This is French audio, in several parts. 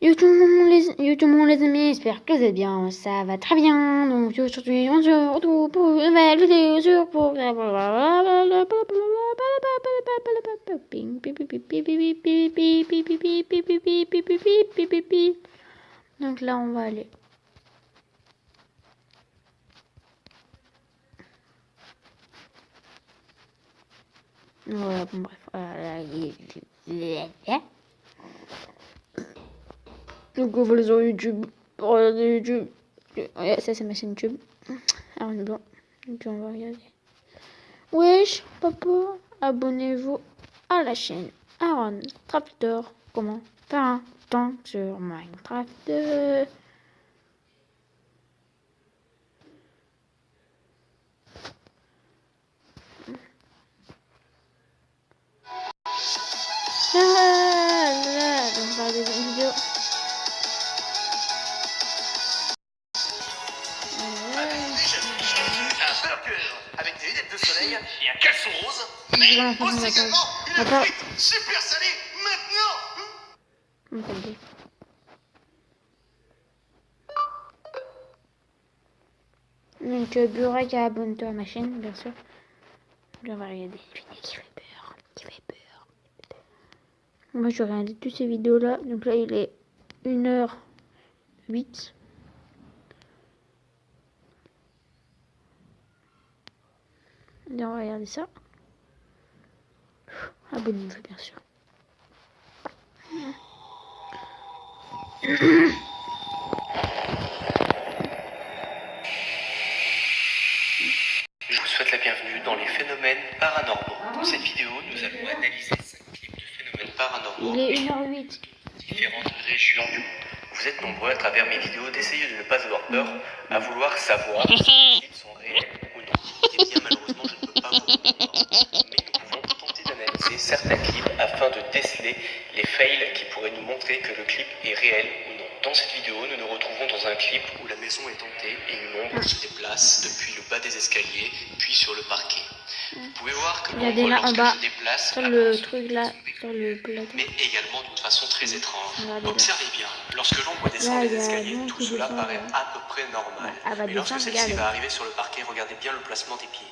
YouTube les amis, j'espère que vous allez bien, ça va très bien. Donc aujourd'hui on se retrouve pour une nouvelle vidéo sur pour donc là on va aller. Voilà, bon bref, donc on va aller sur YouTube. Regardez YouTube. Ouais, ça c'est ma chaîne YouTube. Alors bon, et puis on va regarder. Wesh, papa, abonnez-vous à la chaîne Aaron Crafter. Comment faire un temps sur Minecraft. Donc on va regarder une vidéo. Avec des lunettes de soleil et un caleçon rose, mais aussi également une frite super salée maintenant. Donc Burak a abonné à ma chaîne, bien sûr. On va regarder une vidéo qui fait peur, Moi je regarde toutes ces vidéos là. Donc là il est 1h08. On va regarder ça. Abonnez-vous bien sûr. Je vous souhaite la bienvenue dans les phénomènes paranormaux. Dans cette vidéo, nous allons analyser 5 types de phénomènes paranormaux. Il est 1h08. Différentes régions du monde. Vous êtes nombreux à travers mes vidéos d'essayer de ne pas avoir peur, à vouloir savoir si les clips sont réels ou non. Eh bien malheureusement je ne peux pas vous répondre. Mais nous pouvons tenter d'analyser certains clips afin de déceler les fails qui pourraient nous montrer que le clip est réel ou non. Dans cette vidéo, nous nous retrouvons dans un clip où la maison est hantée et une ombre se déplace depuis le bas des escaliers, puis sur le parquet. Vous pouvez voir que l'ombre lorsqu'elle se déplace sur le truc là, sur le plateau, mais également d'une façon très étrange. Observez bien, lorsque l'ombre descend les escaliers, tout cela paraît à peu près normal. Mais lorsque celle-ci va arriver sur le parquet, regardez bien le placement des pieds.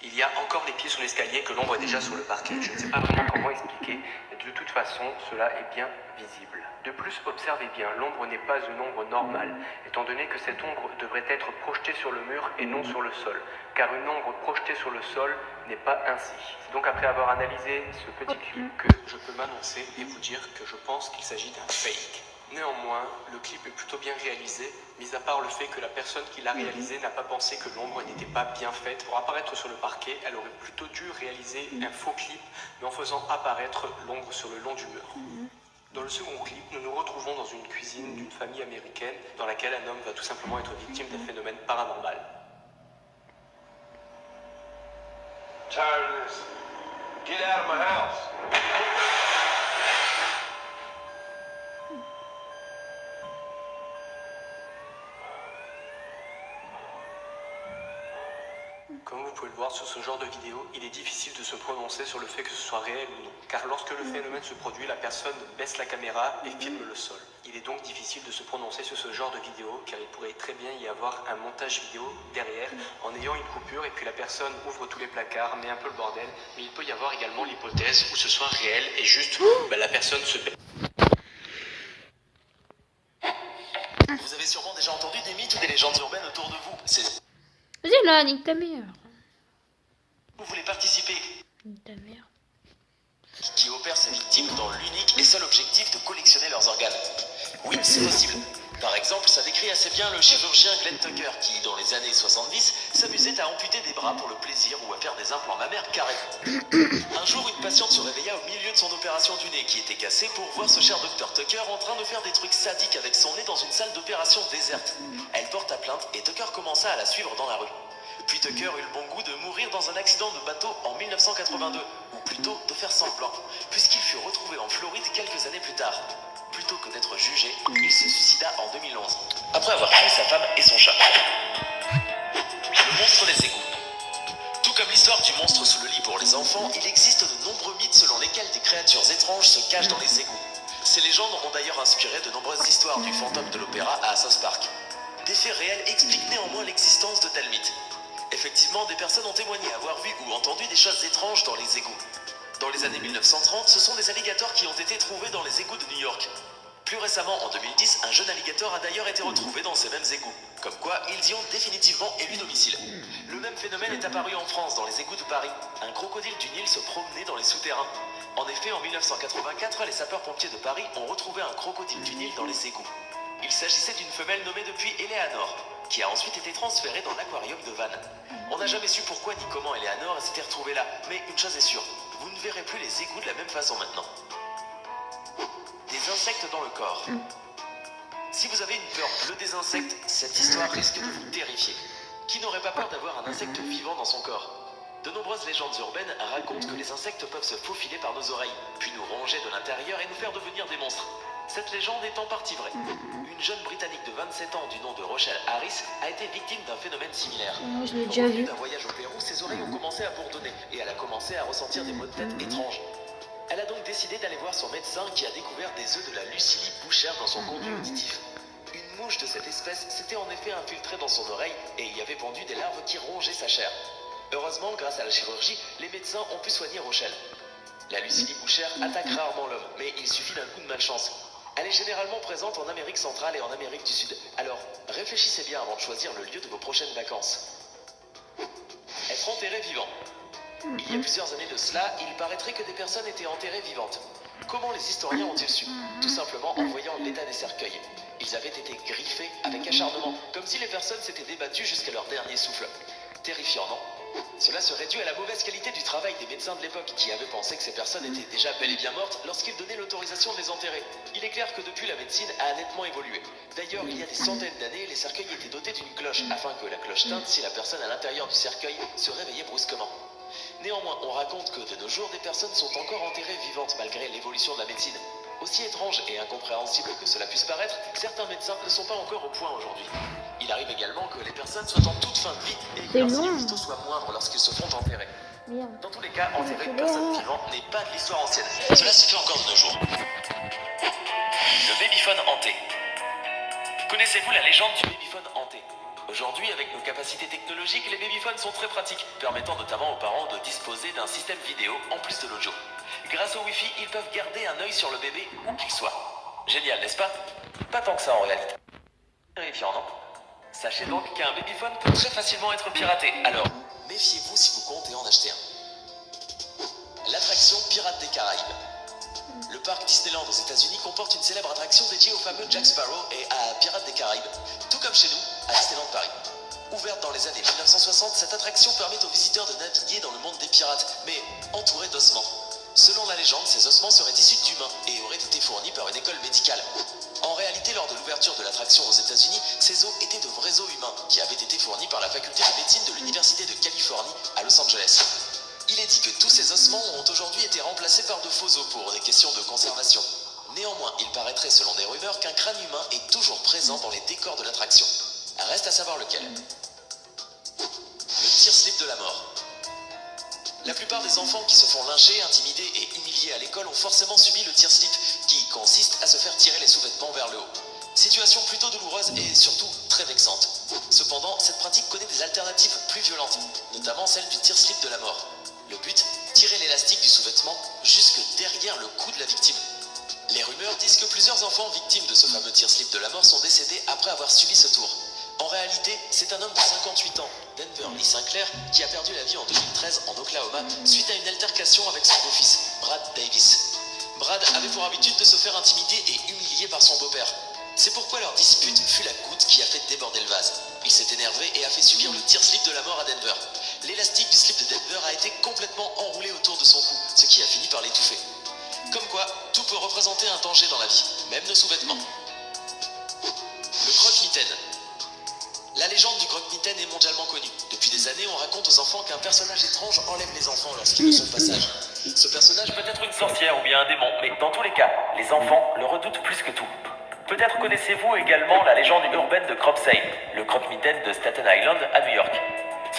Il y a encore les pieds sur l'escalier que l'ombre est déjà sur le parquet. Je ne sais pas vraiment comment expliquer, mais de toute façon, cela est bien visible. De plus, observez bien, l'ombre n'est pas une ombre normale, étant donné que cette ombre devrait être projetée sur le mur et non sur le sol, car une ombre projetée sur le sol n'est pas ainsi. C'est donc après avoir analysé ce petit clip que je peux m'annoncer et vous dire que je pense qu'il s'agit d'un fake. Néanmoins, le clip est plutôt bien réalisé, mis à part le fait que la personne qui l'a réalisé n'a pas pensé que l'ombre n'était pas bien faite pour apparaître sur le parquet. Elle aurait plutôt dû réaliser un faux clip, mais en faisant apparaître l'ombre sur le long du mur. Dans le second clip, nous nous retrouvons dans une cuisine d'une famille américaine dans laquelle un homme va tout simplement être victime d'un phénomène paranormal. Tired of this. Get out of my house. Comme vous pouvez le voir sur ce genre de vidéo, il est difficile de se prononcer sur le fait que ce soit réel ou non. Car lorsque le phénomène se produit, la personne baisse la caméra et filme le sol. Il est donc difficile de se prononcer sur ce genre de vidéo car il pourrait très bien y avoir un montage vidéo derrière en ayant une coupure et puis la personne ouvre tous les placards, met un peu le bordel. Mais il peut y avoir également l'hypothèse où ce soit réel et juste la personne se baisse. Vous avez sûrement déjà entendu des mythes ou des légendes urbaines autour de vous. vas-y là, nique ta mère. Vous voulez participer, Nique ta mère. qui opère ses victimes dans l'unique et seul objectif de collectionner leurs organes. Oui, c'est possible. Par exemple, ça décrit assez bien le chirurgien Glenn Tucker qui, dans les années 70, s'amusait à amputer des bras pour le plaisir ou à faire des implants mammaires carrément. Un jour, une patiente se réveilla au milieu de son opération du nez qui était cassée pour voir ce cher docteur Tucker en train de faire des trucs sadiques avec son nez dans une salle d'opération déserte. Elle porta plainte et Tucker commença à la suivre dans la rue. Puis Tucker eut le bon goût de mourir dans un accident de bateau en 1982, ou plutôt de faire semblant, puisqu'il fut retrouvé en Floride quelques années plus tard. Plutôt que d'être jugé, il se suicida en 2011, après avoir tué sa femme et son chat. Le monstre des égouts. Tout comme l'histoire du monstre sous le lit pour les enfants, il existe de nombreux mythes selon lesquels des créatures étranges se cachent dans les égouts. Ces légendes ont d'ailleurs inspiré de nombreuses histoires du fantôme de l'opéra à South Park. Des faits réels expliquent néanmoins l'existence de tels mythes. Effectivement, des personnes ont témoigné avoir vu ou entendu des choses étranges dans les égouts. Dans les années 1930, ce sont des alligators qui ont été trouvés dans les égouts de New York. Plus récemment, en 2010, un jeune alligator a d'ailleurs été retrouvé dans ces mêmes égouts. Comme quoi, ils y ont définitivement élu domicile. Le même phénomène est apparu en France, dans les égouts de Paris. Un crocodile du Nil se promenait dans les souterrains. En effet, en 1984, les sapeurs-pompiers de Paris ont retrouvé un crocodile du Nil dans les égouts. Il s'agissait d'une femelle nommée depuis Eleanor, qui a ensuite été transférée dans l'aquarium de Vannes. On n'a jamais su pourquoi ni comment Eleanor s'était retrouvée là, mais une chose est sûre, vous ne verrez plus les égouts de la même façon maintenant. Des insectes dans le corps. Si vous avez une peur bleue des insectes, cette histoire risque de vous terrifier. Qui n'aurait pas peur d'avoir un insecte vivant dans son corps ? De nombreuses légendes urbaines racontent que les insectes peuvent se faufiler par nos oreilles, puis nous ronger de l'intérieur et nous faire devenir des monstres. Cette légende est en partie vraie. Une jeune Britannique de 27 ans du nom de Rochelle Harris a été victime d'un phénomène similaire. Je l'ai déjà vu. D'un voyage au Pérou, ses oreilles ont commencé à bourdonner et elle a commencé à ressentir des maux de tête étranges. Elle a donc décidé d'aller voir son médecin qui a découvert des œufs de la Lucilie bouchère dans son conduit auditif. Une mouche de cette espèce s'était en effet infiltrée dans son oreille et y avait pondu des larves qui rongeaient sa chair. Heureusement, grâce à la chirurgie, les médecins ont pu soigner Rochelle. La Lucilie bouchère attaque rarement l'homme, mais il suffit d'un coup de malchance. Elle est généralement présente en Amérique centrale et en Amérique du Sud. Alors, réfléchissez bien avant de choisir le lieu de vos prochaines vacances. Être enterré vivant. Il y a plusieurs années de cela, il paraîtrait que des personnes étaient enterrées vivantes. Comment les historiens ont-ils su ? Tout simplement en voyant l'état des cercueils. Ils avaient été griffés avec acharnement, comme si les personnes s'étaient débattues jusqu'à leur dernier souffle. Terrifiant, non ? Cela serait dû à la mauvaise qualité du travail des médecins de l'époque, qui avaient pensé que ces personnes étaient déjà bel et bien mortes lorsqu'ils donnaient l'autorisation de les enterrer. Il est clair que depuis, la médecine a nettement évolué. D'ailleurs, il y a des centaines d'années, les cercueils étaient dotés d'une cloche, afin que la cloche tinte si la personne à l'intérieur du cercueil se réveillait brusquement. Néanmoins, on raconte que de nos jours, des personnes sont encore enterrées vivantes malgré l'évolution de la médecine. Aussi étrange et incompréhensible que cela puisse paraître, certains médecins ne sont pas encore au point aujourd'hui. Il arrive également que les personnes soient en toute fin de vie et que leur vitaux soit moindre lorsqu'ils se font enterrer. Dans tous les cas, enterrer une personne vivante n'est pas de l'histoire ancienne. Cela se fait encore de nos jours. Le babyphone hanté. Connaissez-vous la légende du babyphone hanté ? Aujourd'hui, avec nos capacités technologiques, les babyphones sont très pratiques, permettant notamment aux parents de disposer d'un système vidéo en plus de l'audio. Grâce au Wi-Fi, ils peuvent garder un œil sur le bébé où qu'il soit. Génial, n'est-ce pas ? Pas tant que ça en réalité. Terrifiant, non ? Sachez donc qu'un babyphone peut très facilement être piraté, alors méfiez-vous si vous comptez en acheter un. L'attraction Pirates des Caraïbes. Le parc Disneyland aux États-Unis comporte une célèbre attraction dédiée au fameux Jack Sparrow et à Pirates des Caraïbes, tout comme chez nous, à Disneyland Paris. Ouverte dans les années 1960, cette attraction permet aux visiteurs de naviguer dans le monde des pirates, mais entourés d'ossements. Selon la légende, ces ossements seraient issus d'humains et auraient été fournis par une école médicale. En réalité, lors de l'ouverture de l'attraction aux États-Unis, ces os étaient de vrais os humains qui avaient été fournis par la faculté de médecine de l'Université de Californie à Los Angeles. Il est dit que tous ces ossements ont aujourd'hui été remplacés par de faux os pour des questions de conservation. Néanmoins, il paraîtrait selon des rumeurs qu'un crâne humain est toujours présent dans les décors de l'attraction. Reste à savoir lequel. Le tire-slip de la mort. La plupart des enfants qui se font lyncher, intimider et humilier à l'école ont forcément subi le tire-slip, qui consiste à se faire tirer les sous-vêtements vers le haut. Situation plutôt douloureuse et surtout très vexante. Cependant, cette pratique connaît des alternatives plus violentes, notamment celle du tire-slip de la mort. Le but, tirer l'élastique du sous-vêtement jusque derrière le cou de la victime. Les rumeurs disent que plusieurs enfants victimes de ce fameux tire-slip de la mort sont décédés après avoir subi ce tour. En réalité, c'est un homme de 58 ans, Denver Lee Sinclair, qui a perdu la vie en 2013 en Oklahoma suite à une altercation avec son beau-fils, Brad Davis. Brad avait pour habitude de se faire intimider et humilier par son beau-père. C'est pourquoi leur dispute fut la goutte qui a fait déborder le vase. Il s'est énervé et a fait subir le tire-slip de la mort à Denver. L'élastique du slip de Denver a été complètement enroulé autour de son cou, ce qui a fini par l'étouffer. Comme quoi, tout peut représenter un danger dans la vie, même nos sous-vêtements. Le croque-mitaine. La légende du croque-mitaine est mondialement connue. Depuis des années, on raconte aux enfants qu'un personnage étrange enlève les enfants lorsqu'ils ne sont pas sages. Ce personnage peut être une sorcière ou bien un démon, mais dans tous les cas, les enfants le redoutent plus que tout. Peut-être connaissez-vous également la légende urbaine de Cropsey, le croque-mitaine de Staten Island à New York.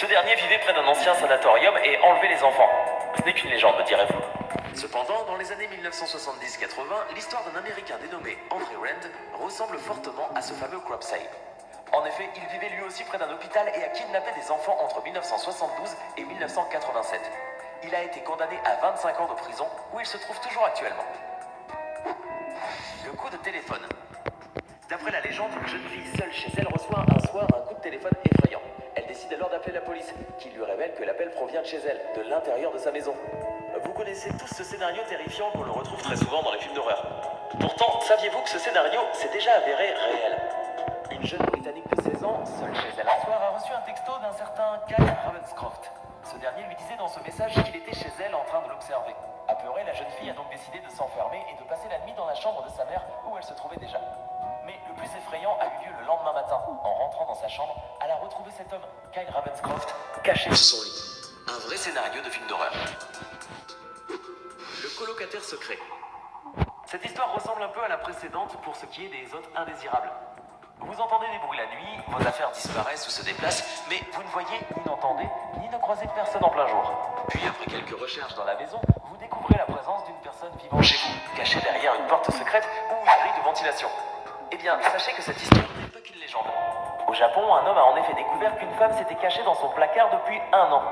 Ce dernier vivait près d'un ancien sanatorium et enlevait les enfants. Ce n'est qu'une légende, me direz-vous. Cependant, dans les années 1970-80, l'histoire d'un Américain dénommé Andrew Rand ressemble fortement à ce fameux crop save. En effet, il vivait lui aussi près d'un hôpital et a kidnappé des enfants entre 1972 et 1987. Il a été condamné à 25 ans de prison où il se trouve toujours actuellement. Le coup de téléphone. D'après la légende, une jeune fille seule chez elle reçoit un soir un coup de téléphone effrayant. Elle décide alors d'appeler la police, qui lui révèle que l'appel provient de chez elle, de l'intérieur de sa maison. Vous connaissez tous ce scénario terrifiant qu'on le retrouve très souvent dans les films d'horreur. Pourtant, saviez-vous que ce scénario s'est déjà avéré réel? Une jeune Britannique de 16 ans, seule chez elle un soir, a reçu un texto d'un certain Kyle Ravenscroft. Ce dernier lui disait dans ce message qu'il était chez elle en train de l'observer. Apeurée, la jeune fille a donc décidé de s'enfermer et de passer la nuit dans la chambre de sa mère où elle se trouvait déjà. Mais le plus effrayant a eu lieu le lendemain matin. En rentrant dans sa chambre, elle a retrouvé cet homme, Kyle Ravenscroft, caché sous son lit. Un vrai scénario de film d'horreur. Le colocataire secret. Cette histoire ressemble un peu à la précédente pour ce qui est des hôtes indésirables. Vous entendez des bruits la nuit, vos affaires disparaissent ou se déplacent, mais vous ne voyez ni n'entendez, ni ne croisez personne en plein jour. Puis après quelques recherches dans la maison, vous découvrez la présence d'une personne vivant chez vous, cachée derrière une porte secrète ou une grille de ventilation. Eh bien, sachez que cette histoire n'est pas qu'une légende. Au Japon, un homme a en effet découvert qu'une femme s'était cachée dans son placard depuis 1 an.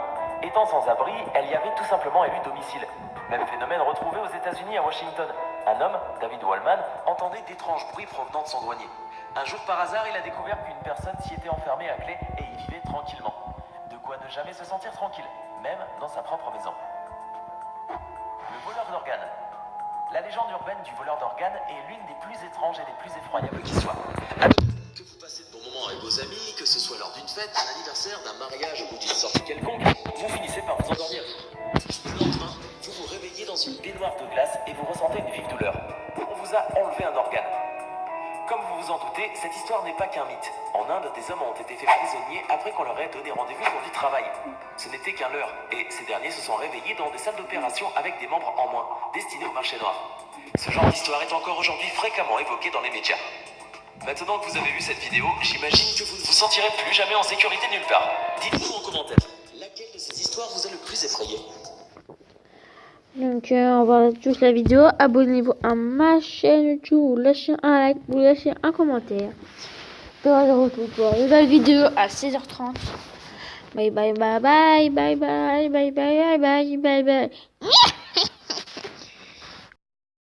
Étant sans abri, elle y avait tout simplement élu domicile. Même phénomène retrouvé aux États-Unis à Washington. Un homme, David Wallman, entendait d'étranges bruits provenant de son grenier. Un jour par hasard, il a découvert qu'une personne s'y était enfermée à clé et y vivait tranquillement. De quoi ne jamais se sentir tranquille, même dans sa propre maison. Le voleur d'organes. La légende urbaine du voleur d'organes est l'une des plus étranges et des plus effroyables qui soit. Que vous passez de bons moments avec vos amis, que ce soit lors d'une fête, d'un anniversaire, d'un mariage ou d'une sortie quelconque, vous finissez par vous endormir. Le lendemain, vous vous réveillez dans une baignoire de glace et vous ressentez une vive douleur. On vous a enlevé un organe. Comme vous vous en doutez, cette histoire n'est pas qu'un mythe. En Inde, des hommes ont été faits prisonniers après qu'on leur ait donné rendez-vous pour du travail. Ce n'était qu'un leurre, et ces derniers se sont réveillés dans des salles d'opération avec des membres en moins, destinés au marché noir. Ce genre d'histoire est encore aujourd'hui fréquemment évoqué dans les médias. Maintenant que vous avez vu cette vidéo, j'imagine que vous ne vous sentirez plus jamais en sécurité nulle part. Dites-nous en commentaire, laquelle de ces histoires vous a le plus effrayé? Donc on va tous la vidéo, abonnez-vous à ma chaîne YouTube, lâchez un like, vous lâchez un commentaire. On se retrouve pour une nouvelle vidéo à 16h30. Bye bye bye bye bye bye bye bye bye bye bye bye.